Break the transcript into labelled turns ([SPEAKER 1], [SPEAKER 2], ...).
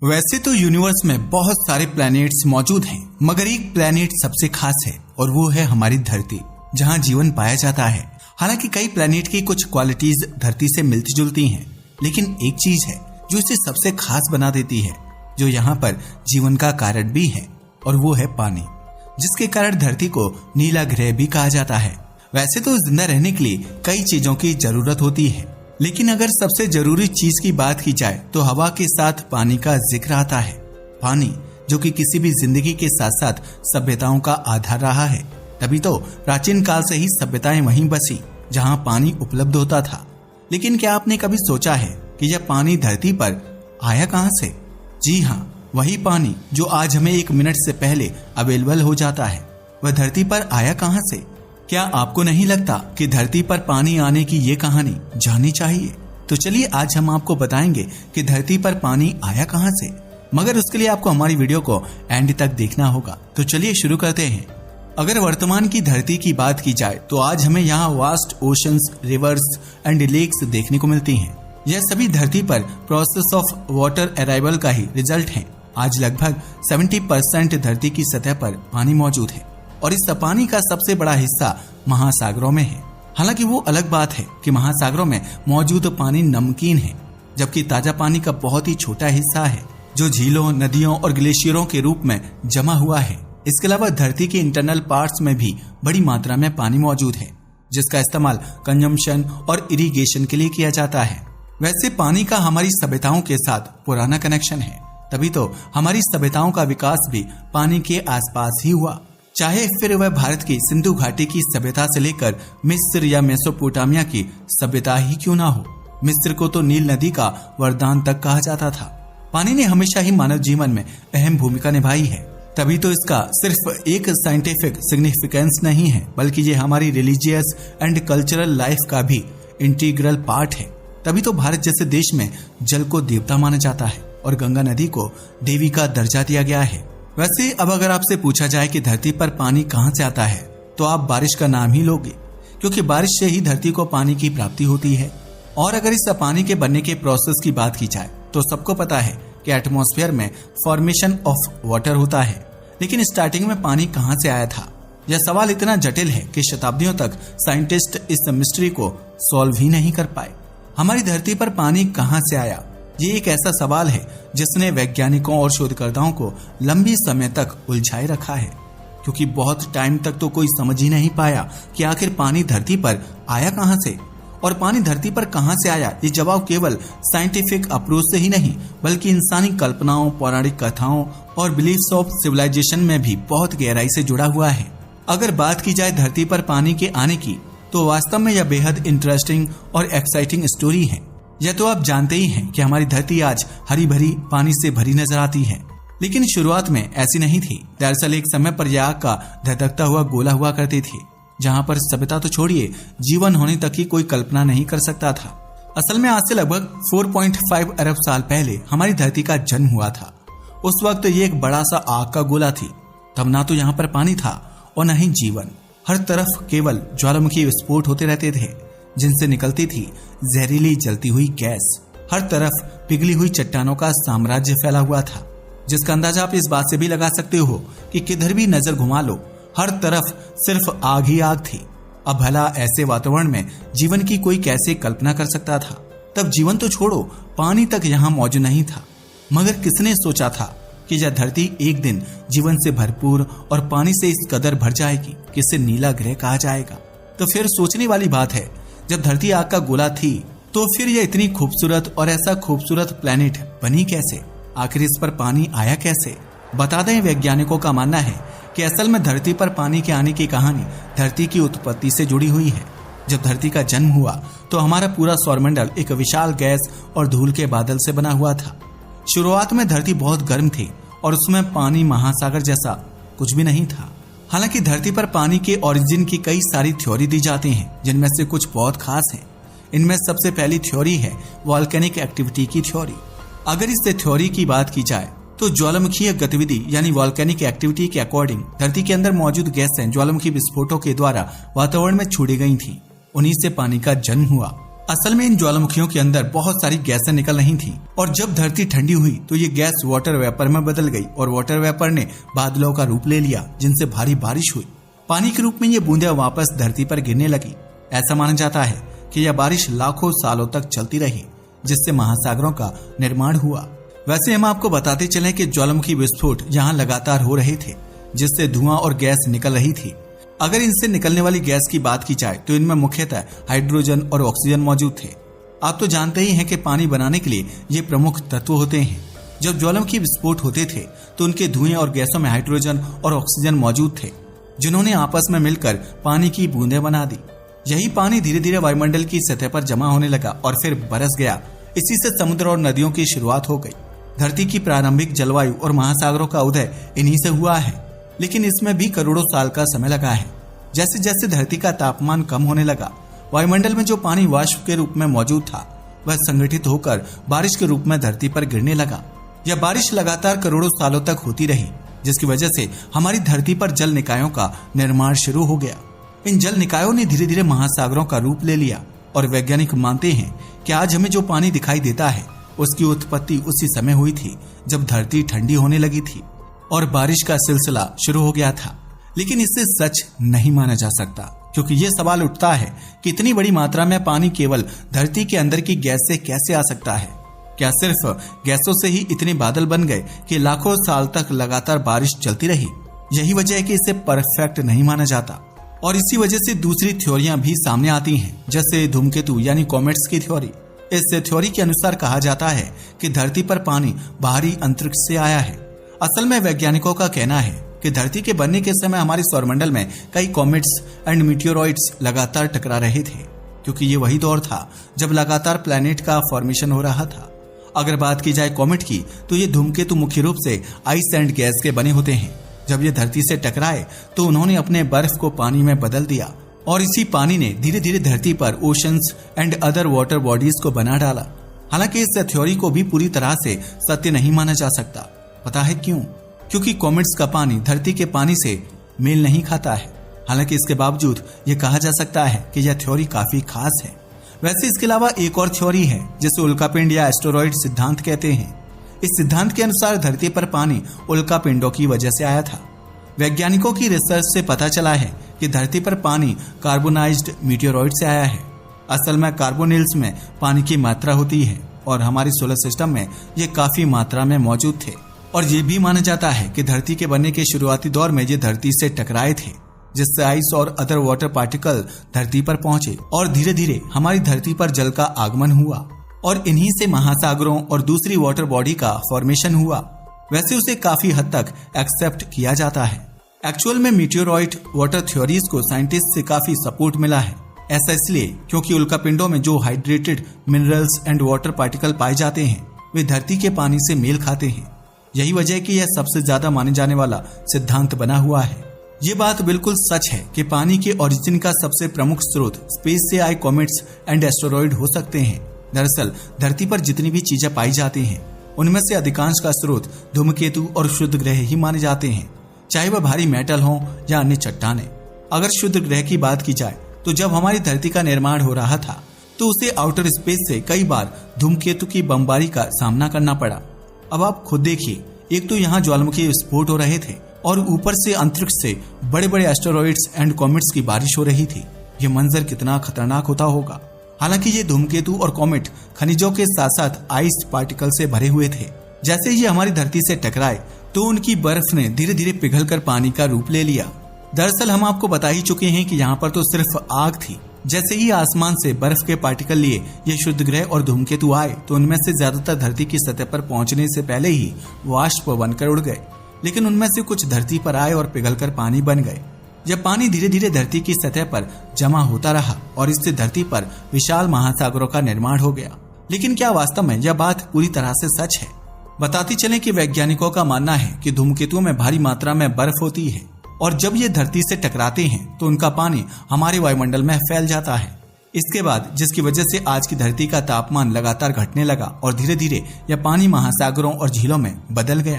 [SPEAKER 1] वैसे तो यूनिवर्स में बहुत सारे प्लैनेट्स मौजूद हैं, मगर एक प्लैनेट सबसे खास है और वो है हमारी धरती, जहां जीवन पाया जाता है। हालांकि कई प्लैनेट की कुछ क्वालिटीज धरती से मिलती जुलती हैं, लेकिन एक चीज है जो इसे सबसे खास बना देती है, जो यहाँ पर जीवन का कारण भी है, और वो है पानी, जिसके कारण धरती को नीला ग्रह भी कहा जाता है। वैसे तो जिंदा रहने के लिए कई चीजों की जरूरत होती है, लेकिन अगर सबसे जरूरी चीज की बात की जाए तो हवा के साथ पानी का जिक्र आता है। पानी जो कि किसी भी जिंदगी के साथ साथ सभ्यताओं का आधार रहा है, तभी तो प्राचीन काल से ही सभ्यताएं वहीं बसी जहां पानी उपलब्ध होता था। लेकिन क्या आपने कभी सोचा है कि यह पानी धरती पर आया कहां से? जी हाँ, वही पानी जो आज हमें 1 मिनट से पहले अवेलेबल हो जाता है, वह धरती पर आया कहां से? क्या आपको नहीं लगता कि धरती पर पानी आने की ये कहानी जाननी चाहिए? तो चलिए आज हम आपको बताएंगे कि धरती पर पानी आया कहां से, मगर उसके लिए आपको हमारी वीडियो को एंड तक देखना होगा। तो चलिए शुरू करते हैं। अगर वर्तमान की धरती की बात की जाए तो आज हमें यहाँ vast oceans, rivers and lakes देखने को मिलती हैं। यह सभी धरती पर प्रोसेस ऑफ वाटर अराइवल का ही रिजल्ट है। आज लगभग 70% धरती की सतह पर पानी मौजूद है और इस पानी का सबसे बड़ा हिस्सा महासागरों में है। हालांकि वो अलग बात है कि महासागरों में मौजूद पानी नमकीन है, जबकि ताजा पानी का बहुत ही छोटा हिस्सा है जो झीलों, नदियों और ग्लेशियरों के रूप में जमा हुआ है। इसके अलावा धरती के इंटरनल पार्ट्स में भी बड़ी मात्रा में पानी मौजूद है, जिसका इस्तेमाल कंजम्पशन और इरिगेशन के लिए किया जाता है। वैसे पानी का हमारी सभ्यताओं के साथ पुराना कनेक्शन है, तभी तो हमारी सभ्यताओं का विकास भी पानी के आसपास ही हुआ। चाहे फिर वह भारत की सिंधु घाटी की सभ्यता से लेकर मिस्र या मेसोपोटामिया की सभ्यता ही क्यों ना हो, मिस्र को तो नील नदी का वरदान तक कहा जाता था। पानी ने हमेशा ही मानव जीवन में अहम भूमिका निभाई है, तभी तो इसका सिर्फ एक साइंटिफिक सिग्निफिकेंस नहीं है, बल्कि ये हमारी रिलीजियस एंड कल्चरल लाइफ का भी इंटीग्रल पार्ट है। तभी तो भारत जैसे देश में जल को देवता माना जाता है और गंगा नदी को देवी का दर्जा दिया गया है। वैसे अब अगर आपसे पूछा जाए कि धरती पर पानी कहां से आता है, तो आप बारिश का नाम ही लोगे, क्योंकि बारिश से ही धरती को पानी की प्राप्ति होती है। और अगर इस पानी के बनने के प्रोसेस की बात की जाए तो सबको पता है कि एटमॉस्फेयर में फॉर्मेशन ऑफ वाटर होता है। लेकिन स्टार्टिंग में पानी कहां से आया था, यह सवाल इतना जटिल है कि शताब्दियों तक साइंटिस्ट इस मिस्ट्री को सॉल्व ही नहीं कर पाए। हमारी धरती पर पानी कहां से आया, ये एक ऐसा सवाल है जिसने वैज्ञानिकों और शोधकर्ताओं को लंबी समय तक उलझाए रखा है, क्योंकि बहुत टाइम तक तो कोई समझ ही नहीं पाया कि आखिर पानी धरती पर आया कहां से। और पानी धरती पर कहां से आया, ये जवाब केवल साइंटिफिक अप्रोच से ही नहीं, बल्कि इंसानी कल्पनाओं, पौराणिक कथाओं और बिलीफ्स ऑफ सिविलाइजेशन में भी बहुत गहराई से जुड़ा हुआ है। अगर बात की जाए धरती पर पानी के आने की, तो वास्तव में यह बेहद इंटरेस्टिंग और एक्साइटिंग स्टोरी है। यह तो आप जानते ही हैं कि हमारी धरती आज हरी भरी पानी से भरी नजर आती है, लेकिन शुरुआत में ऐसी नहीं थी। दरअसल एक समय पर यह आग का धधकता हुआ गोला हुआ करते थे, जहां पर सभ्यता तो छोड़िए, जीवन होने तक की कोई कल्पना नहीं कर सकता था। असल में आज से लगभग 4.5 अरब साल पहले हमारी धरती का जन्म हुआ था। उस वक्त ये एक बड़ा सा आग का गोला थी। तब ना तो यहाँ पर पानी था और न ही जीवन। हर तरफ केवल ज्वालामुखी विस्फोट होते रहते थे, जिनसे निकलती थी जहरीली जलती हुई गैस। हर तरफ पिघली हुई चट्टानों का साम्राज्य फैला हुआ था, जिसका अंदाजा आप इस बात से भी लगा सकते हो कि किधर भी नजर घुमा लो, हर तरफ सिर्फ आग ही आग थी। अब भला ऐसे वातावरण में जीवन की कोई कैसे कल्पना कर सकता था? तब जीवन तो छोड़ो, पानी तक यहाँ मौजूद नहीं था। मगर किसने सोचा था कि यह धरती एक दिन जीवन से भरपूर और पानी से इस कदर भर जाएगी कि इसे नीला ग्रह कहा जाएगा? तो फिर सोचने वाली बात है, जब धरती आग का गोला थी, तो फिर यह इतनी खूबसूरत और ऐसा खूबसूरत प्लेनेट बनी कैसे? आखिर इस पर पानी आया कैसे? बता दें, वैज्ञानिकों का मानना है कि असल में धरती पर पानी के आने की कहानी धरती की उत्पत्ति से जुड़ी हुई है। जब धरती का जन्म हुआ तो हमारा पूरा सौरमंडल एक विशाल गैस और धूल के बादल से बना हुआ था। शुरुआत में धरती बहुत गर्म थी और उसमें पानी महासागर जैसा कुछ भी नहीं था। हालांकि धरती पर पानी के ओरिजिन की कई सारी थ्योरी दी जाती हैं, जिनमें से कुछ बहुत खास हैं। इनमें सबसे पहली थ्योरी है वॉल्केनिक एक्टिविटी की थ्योरी। अगर इस थ्योरी की बात की जाए तो ज्वालामुखीय गतिविधि यानी वॉल्केनिक एक्टिविटी के अकॉर्डिंग धरती के अंदर मौजूद गैसें ज्वालामुखी विस्फोटों के द्वारा वातावरण में छोड़ी गई थी। उन्हीं से पानी का जन्म हुआ। असल में इन ज्वालामुखियों के अंदर बहुत सारी गैसें निकल रही थीं और जब धरती ठंडी हुई तो ये गैस वाटर वेपर में बदल गई और वाटर वेपर ने बादलों का रूप ले लिया, जिनसे भारी बारिश हुई। पानी के रूप में ये बूंदें वापस धरती पर गिरने लगी। ऐसा माना जाता है कि यह बारिश लाखों सालों तक चलती रही, जिससे महासागरों का निर्माण हुआ। वैसे हम आपको बताते चले कि ज्वालामुखी विस्फोट यहाँ लगातार हो रहे थे, जिससे धुआं और गैस निकल रही थी। अगर इनसे निकलने वाली गैस की बात की जाए तो इनमें मुख्यतः हाइड्रोजन और ऑक्सीजन मौजूद थे। आप तो जानते ही हैं कि पानी बनाने के लिए ये प्रमुख तत्व होते हैं। जब ज्वालामुखी विस्फोट होते थे तो उनके धुएं और गैसों में हाइड्रोजन और ऑक्सीजन मौजूद थे, जिन्होंने आपस में मिलकर पानी की बूंदें बना दी। यही पानी धीरे धीरे वायुमंडल की सतह पर जमा होने लगा और फिर बरस गया। इसी से समुद्र और नदियों की शुरुआत हो गई। धरती की प्रारंभिक जलवायु और महासागरों का उदय इन्हीं से हुआ है, लेकिन इसमें भी करोड़ों साल का समय लगा है। जैसे जैसे धरती का तापमान कम होने लगा, वायुमंडल में जो पानी वाष्प के रूप में मौजूद था वह संगठित होकर बारिश के रूप में धरती पर गिरने लगा। यह बारिश लगातार करोड़ों सालों तक होती रही, जिसकी वजह से हमारी धरती पर जल निकायों का निर्माण शुरू हो गया। इन जल निकायों ने धीरे धीरे महासागरों का रूप ले लिया और वैज्ञानिक मानते हैं कि आज हमें जो पानी दिखाई देता है उसकी उत्पत्ति उसी समय हुई थी जब धरती ठंडी होने लगी थी और बारिश का सिलसिला शुरू हो गया था। लेकिन इसे सच नहीं माना जा सकता, क्योंकि ये सवाल उठता है कि इतनी बड़ी मात्रा में पानी केवल धरती के अंदर की गैस से कैसे आ सकता है। क्या सिर्फ गैसों से ही इतने बादल बन गए कि लाखों साल तक लगातार बारिश चलती रही? यही वजह है कि इसे परफेक्ट नहीं माना जाता और इसी वजह से दूसरी थ्योरियां भी सामने आती हैं, जैसे धूमकेतु यानी कॉमेट्स की थ्योरी। इस थ्योरी के अनुसार कहा जाता है कि धरती पर पानी बाहरी अंतरिक्ष से आया है। असल में वैज्ञानिकों का कहना है कि धरती के बनने के समय हमारे सौरमंडल में कई कॉमेट्स एंड मीटियोरॉइड्स लगातार टकरा रहे थे, क्योंकि ये वही दौर था जब लगातार प्लैनेट का फॉर्मेशन हो रहा था। अगर बात की जाए कॉमेट की, तो ये धूमकेतु मुख्य रूप से आइस एंड गैस के बने होते हैं। जब ये धरती से टकराए तो उन्होंने अपने बर्फ को पानी में बदल दिया और इसी पानी ने धीरे धीरे धरती पर oceans and other water bodies को बना डाला। हालांकि इस थ्योरी को भी पूरी तरह से सत्य नहीं माना जा सकता। पता है क्यों? क्योंकि कॉमेट्स का पानी धरती के पानी से मेल नहीं खाता है। हालांकि इसके बावजूद ये कहा जा सकता है कि यह थ्योरी काफी खास है। वैसे इसके अलावा एक और थ्योरी है जिसे उल्कापिंड या एस्टेरॉयड सिद्धांत कहते हैं। इस सिद्धांत के अनुसार धरती पर पानी उल्कापिंडों की वजह से आया था। वैज्ञानिकों की रिसर्च से पता चला है कि धरती पर पानी कार्बोनाइज्ड मीटियोरॉइड से आया है। असल में कार्बोनिल्स में पानी की मात्रा होती है और हमारे सोलर सिस्टम में ये काफी मात्रा में मौजूद थे। और ये भी माना जाता है कि धरती के बनने के शुरुआती दौर में ये धरती से टकराए थे, जिससे आइस और अदर वाटर पार्टिकल धरती पर पहुंचे और धीरे धीरे हमारी धरती पर जल का आगमन हुआ और इन्हीं से महासागरों और दूसरी वाटर बॉडी का फॉर्मेशन हुआ। वैसे उसे काफी हद तक एक्सेप्ट किया जाता है। एक्चुअल में मीटियोरॉइड वाटर थ्योरीज को साइंटिस्ट से काफी सपोर्ट मिला है। ऐसा इसलिए क्योंकि उल्कापिंडों में जो hydrated minerals and water particle पाए जाते हैं वे धरती के पानी से मेल खाते हैं। यही वजह है कि यह सबसे ज्यादा माने जाने वाला सिद्धांत बना हुआ है। ये बात बिल्कुल सच है कि पानी के ओरिजिन का सबसे प्रमुख स्रोत स्पेस से आए कॉमेट्स एंड एस्टेरॉयड हो सकते हैं। दरअसल धरती पर जितनी भी चीजें पाई जाती हैं उनमें से अधिकांश का स्रोत धूमकेतु और शुद्ध ग्रह ही माने जाते हैं, चाहे वह भारी मेटल हो या अन्य चट्टानें। अगर शुद्ध ग्रह की बात की जाए तो जब हमारी धरती का निर्माण हो रहा था तो उसे आउटर स्पेस से कई बार धूमकेतु की बमबारी का सामना करना पड़ा। अब आप खुद देखिए, एक तो यहाँ ज्वालामुखी विस्फोट हो रहे थे और ऊपर से अंतरिक्ष से बड़े बड़े एस्टेरॉइड्स एंड कॉमेट्स की बारिश हो रही थी। ये मंजर कितना खतरनाक होता होगा। हालांकि ये धूमकेतु और कॉमेट खनिजों के साथ साथ आइस पार्टिकल से भरे हुए थे। जैसे ही हमारी धरती से टकराए तो उनकी बर्फ ने धीरे धीरे पिघलकर पानी का रूप ले लिया। दरअसल हम आपको बता ही चुके हैं कि यहाँ पर तो सिर्फ आग थी। जैसे ही आसमान से बर्फ के पार्टिकल लिए ये शुद्ध ग्रह और धूमकेतु आए तो उनमें से ज्यादातर धरती की सतह पर पहुंचने से पहले ही वाष्प बनकर उड़ गए, लेकिन उनमें से कुछ धरती पर आए और पिघलकर पानी बन गए। यह पानी धीरे धीरे धरती की सतह पर जमा होता रहा और इससे धरती पर विशाल महासागरों का निर्माण हो गया। लेकिन क्या वास्तव में यह बात पूरी तरह से सच है? बताते चलें कि वैज्ञानिकों का मानना है कि धूमकेतुओं में भारी मात्रा में बर्फ होती है और जब ये धरती से टकराते हैं तो उनका पानी हमारे वायुमंडल में फैल जाता है। इसके बाद जिसकी वजह से आज की धरती का तापमान लगातार घटने लगा और धीरे धीरे यह पानी महासागरों और झीलों में बदल गया।